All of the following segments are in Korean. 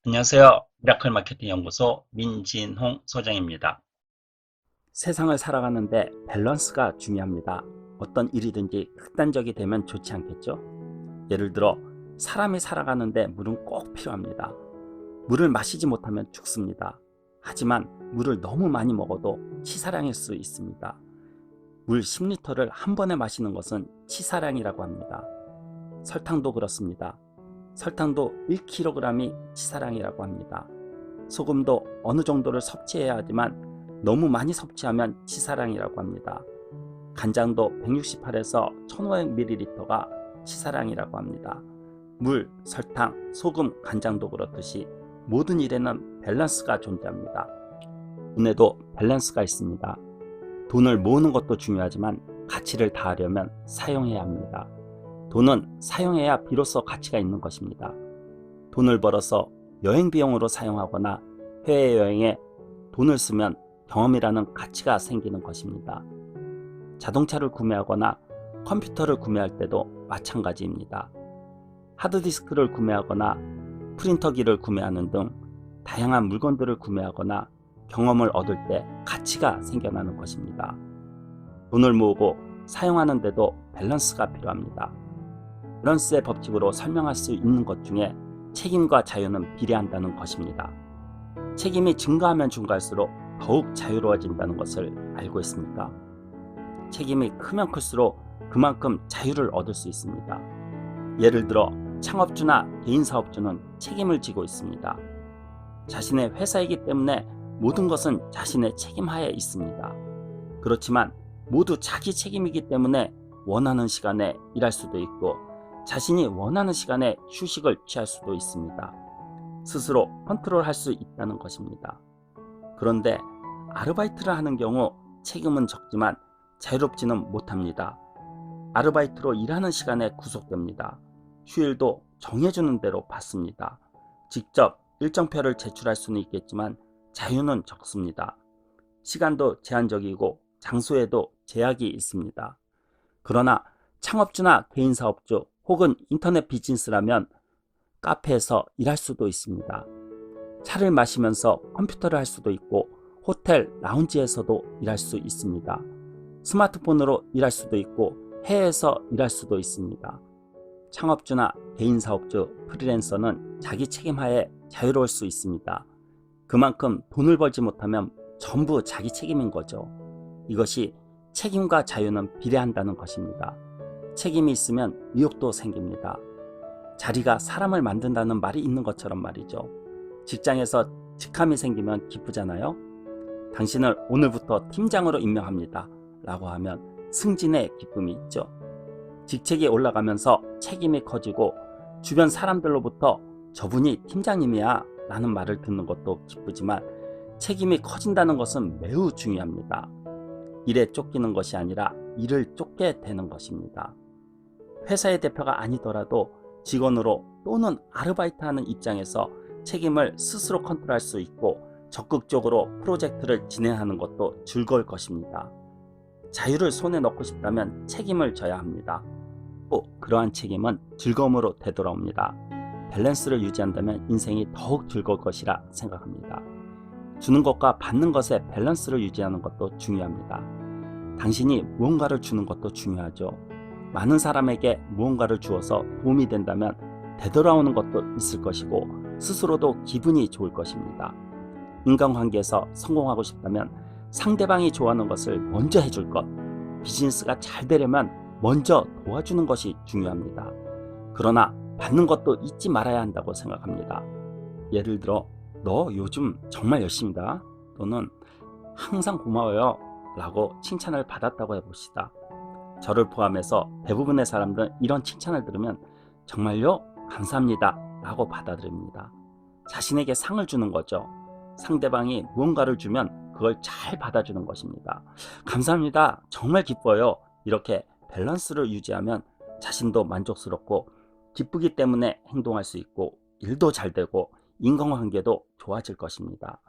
안녕하세요. 미라클 마케팅 연구소 민진홍 소장입니다. 세상을 살아가는데 밸런스가 중요합니다. 어떤 일이든지 극단적이 되면 좋지 않겠죠? 예를 들어 사람이 살아가는데 물은 꼭 필요합니다. 물을 마시지 못하면 죽습니다. 하지만 물을 너무 많이 먹어도 치사량일 수 있습니다. 물 10리터를 한 번에 마시는 것은 치사량이라고 합니다. 설탕도 그렇습니다. 설탕도 1kg이 치사량이라고 합니다. 소금도 어느 정도를 섭취해야 하지만 너무 많이 섭취하면 치사량이라고 합니다. 간장도 168에서 1500ml가 치사량이라고 합니다. 물, 설탕, 소금, 간장도 그렇듯이 모든 일에는 밸런스가 존재합니다. 돈에도 밸런스가 있습니다. 돈을 모으는 것도 중요하지만 가치를 다하려면 사용해야 합니다. 돈은 사용해야 비로소 가치가 있는 것입니다. 돈을 벌어서 여행 비용으로 사용하거나 해외여행에 돈을 쓰면 경험이라는 가치가 생기는 것입니다. 자동차를 구매하거나 컴퓨터를 구매할 때도 마찬가지입니다. 하드디스크를 구매하거나 프린터기를 구매하는 등 다양한 물건들을 구매하거나 경험을 얻을 때 가치가 생겨나는 것입니다. 돈을 모으고 사용하는 데도 밸런스가 필요합니다. 밸런스의 법칙으로 설명할 수 있는 것 중에 책임과 자유는 비례한다는 것입니다. 책임이 증가하면 증가할수록 더욱 자유로워진다는 것을 알고 있습니까? 책임이 크면 클수록 그만큼 자유를 얻을 수 있습니다. 예를 들어 창업주나 개인사업주는 책임을 지고 있습니다. 자신의 회사이기 때문에 모든 것은 자신의 책임하에 있습니다. 그렇지만 모두 자기 책임이기 때문에 원하는 시간에 일할 수도 있고 자신이 원하는 시간에 휴식을 취할 수도 있습니다. 스스로 컨트롤할 수 있다는 것입니다. 그런데 아르바이트를 하는 경우 책임은 적지만 자유롭지는 못합니다. 아르바이트로 일하는 시간에 구속됩니다. 휴일도 정해주는 대로 받습니다. 직접 일정표를 제출할 수는 있겠지만 자유는 적습니다. 시간도 제한적이고 장소에도 제약이 있습니다. 그러나 창업주나 개인사업주 혹은 인터넷 비즈니스라면 카페에서 일할 수도 있습니다. 차를 마시면서 컴퓨터를 할 수도 있고 호텔, 라운지에서도 일할 수 있습니다. 스마트폰으로 일할 수도 있고 해외에서 일할 수도 있습니다. 창업주나 개인사업주, 프리랜서는 자기 책임하에 자유로울 수 있습니다. 그만큼 돈을 벌지 못하면 전부 자기 책임인 거죠. 이것이 책임과 자유는 비례한다는 것입니다. 책임이 있으면 의욕도 생깁니다. 자리가 사람을 만든다는 말이 있는 것처럼 말이죠. 직장에서 직함이 생기면 기쁘잖아요. 당신을 오늘부터 팀장으로 임명합니다. 라고 하면 승진의 기쁨이 있죠. 직책이 올라가면서 책임이 커지고 주변 사람들로부터 저분이 팀장님이야 라는 말을 듣는 것도 기쁘지만 책임이 커진다는 것은 매우 중요합니다. 일에 쫓기는 것이 아니라 일을 쫓게 되는 것입니다. 회사의 대표가 아니더라도 직원으로 또는 아르바이트하는 입장에서 책임을 스스로 컨트롤할 수 있고 적극적으로 프로젝트를 진행하는 것도 즐거울 것입니다. 자유를 손에 넣고 싶다면 책임을 져야 합니다. 또 그러한 책임은 즐거움으로 되돌아옵니다. 밸런스를 유지한다면 인생이 더욱 즐거울 것이라 생각합니다. 주는 것과 받는 것의 밸런스를 유지하는 것도 중요합니다. 당신이 무언가를 주는 것도 중요하죠. 많은 사람에게 무언가를 주어서 도움이 된다면 되돌아오는 것도 있을 것이고 스스로도 기분이 좋을 것입니다. 인간관계에서 성공하고 싶다면 상대방이 좋아하는 것을 먼저 해줄 것, 비즈니스가 잘 되려면 먼저 도와주는 것이 중요합니다. 그러나 받는 것도 잊지 말아야 한다고 생각합니다. 예를 들어 너 요즘 정말 열심히다 또는 항상 고마워요 라고 칭찬을 받았다고 해봅시다. 저를 포함해서 대부분의 사람들은 이런 칭찬을 들으면 정말요? 감사합니다 라고 받아들입니다. 자신에게 상을 주는 거죠. 상대방이 무언가를 주면 그걸 잘 받아주는 것입니다. 감사합니다. 정말 기뻐요. 이렇게 밸런스를 유지하면 자신도 만족스럽고 기쁘기 때문에 행동할 수 있고 일도 잘 되고 인간관계도 좋아질 것입니다.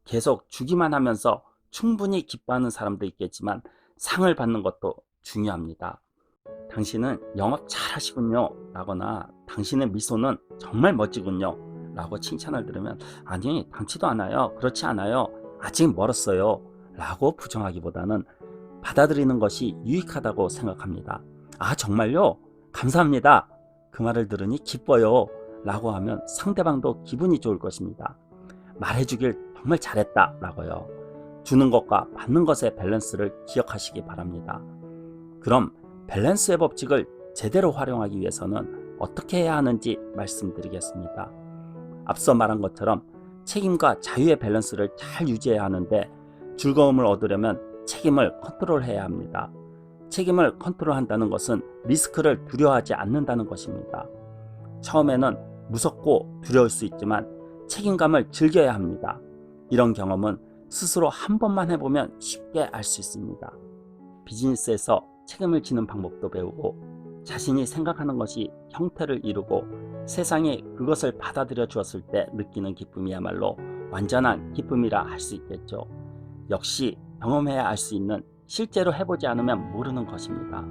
계속 주기만 하면서 충분히 기뻐하는 사람도 있겠지만 상을 받는 것도 중요합니다. 당신은 영업 잘 하시군요 라거나 당신의 미소는 정말 멋지군요 라고 칭찬을 들으면 아니 당치도 않아요. 그렇지 않아요. 아직 멀었어요. 라고 부정하기보다는 받아들이는 것이 유익하다고 생각합니다. 아 정말요? 감사합니다. 그 말을 들으니 기뻐요. 라고 하면 상대방도 기분이 좋을 것입니다. 말해주길 정말 잘했다 라고요. 주는 것과 받는 것의 밸런스를 기억하시기 바랍니다. 그럼 밸런스의 법칙을 제대로 활용하기 위해서는 어떻게 해야 하는지 말씀드리겠습니다. 앞서 말한 것처럼 책임과 자유의 밸런스를 잘 유지해야 하는데 즐거움을 얻으려면 책임을 컨트롤해야 합니다. 책임을 컨트롤한다는 것은 리스크를 두려워하지 않는다는 것입니다. 처음에는 무섭고 두려울 수 있지만 책임감을 즐겨야 합니다. 이런 경험은 스스로 한 번만 해보면 쉽게 알 수 있습니다. 비즈니스에서 책임을 지는 방법도 배우고 자신이 생각하는 것이 형태를 이루고 세상이 그것을 받아들여 주었을 때 느끼는 기쁨이야말로 완전한 기쁨이라 할 수 있겠죠. 역시 경험해야 알 수 있는 실제로 해보지 않으면 모르는 것입니다.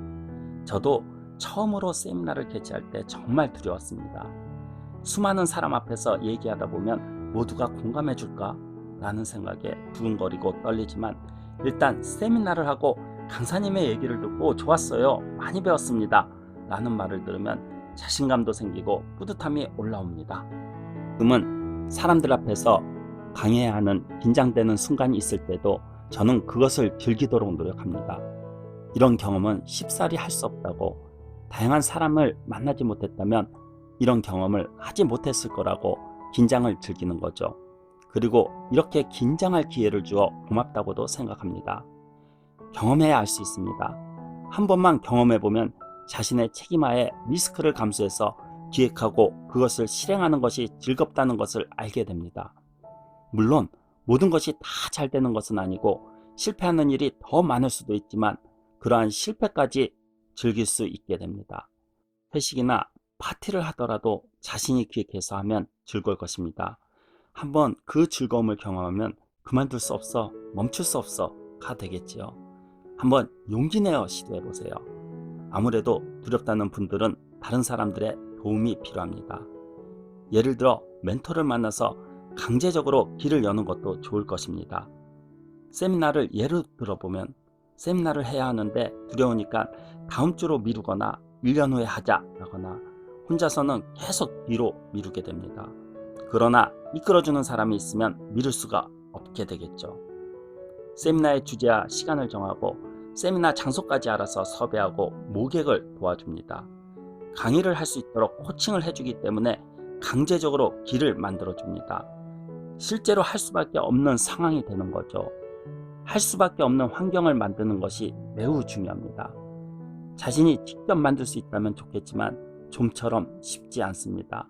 저도 처음으로 세미나를 개최할 때 정말 두려웠습니다. 수많은 사람 앞에서 얘기하다 보면 모두가 공감해 줄까? 라는 생각에 두근거리고 떨리지만 일단 세미나를 하고 강사님의 얘기를 듣고 좋았어요. 많이 배웠습니다. 라는 말을 들으면 자신감도 생기고 뿌듯함이 올라옵니다. 가끔은 사람들 앞에서 강해야 하는 긴장되는 순간이 있을 때도 저는 그것을 즐기도록 노력합니다. 이런 경험은 쉽사리 할 수 없다고, 다양한 사람을 만나지 못했다면 이런 경험을 하지 못했을 거라고 긴장을 즐기는 거죠. 그리고 이렇게 긴장할 기회를 주어 고맙다고도 생각합니다. 경험해야 알 수 있습니다. 한 번만 경험해보면 자신의 책임하에 리스크를 감수해서 기획하고 그것을 실행하는 것이 즐겁다는 것을 알게 됩니다. 물론 모든 것이 다 잘 되는 것은 아니고 실패하는 일이 더 많을 수도 있지만 그러한 실패까지 즐길 수 있게 됩니다. 회식이나 파티를 하더라도 자신이 기획해서 하면 즐거울 것입니다. 한번 그 즐거움을 경험하면 그만둘 수 없어, 멈출 수 없어가 되겠지요. 한번 용기 내어 시도해 보세요. 아무래도 두렵다는 분들은 다른 사람들의 도움이 필요합니다. 예를 들어 멘토를 만나서 강제적으로 길을 여는 것도 좋을 것입니다. 세미나를 예로 들어보면 세미나를 해야 하는데 두려우니까 다음 주로 미루거나 1년 후에 하자라거나 혼자서는 계속 뒤로 미루게 됩니다. 그러나 이끌어주는 사람이 있으면 미룰 수가 없게 되겠죠. 세미나의 주제와 시간을 정하고 세미나 장소까지 알아서 섭외하고 모객을 도와줍니다. 강의를 할 수 있도록 코칭을 해주기 때문에 강제적으로 길을 만들어줍니다. 실제로 할 수밖에 없는 상황이 되는 거죠. 할 수밖에 없는 환경을 만드는 것이 매우 중요합니다. 자신이 직접 만들 수 있다면 좋겠지만 좀처럼 쉽지 않습니다.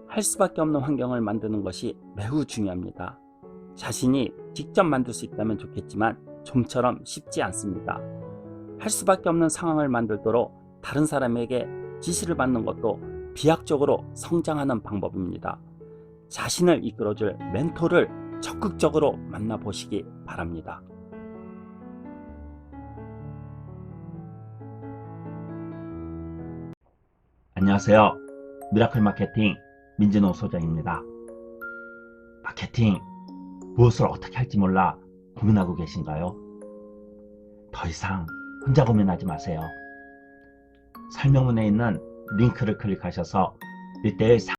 할 수밖에 없는 환경을 만드는 것이 매우 중요합니다. 자신이 직접 만들 수 있다면 좋겠지만 좀처럼 쉽지 않습니다. 할 수밖에 없는 상황을 만들도록 다른 사람에게 지시를 받는 것도 비약적으로 성장하는 방법입니다. 자신을 이끌어줄 멘토를 적극적으로 만나보시기 바랍니다. 안녕하세요. 미라클 마케팅 민진호 소장입니다. 마케팅 무엇을 어떻게 할지 몰라 고민하고 계신가요? 더 이상 혼자 고민하지 마세요. 설명문에 있는 링크를 클릭하셔서 1:1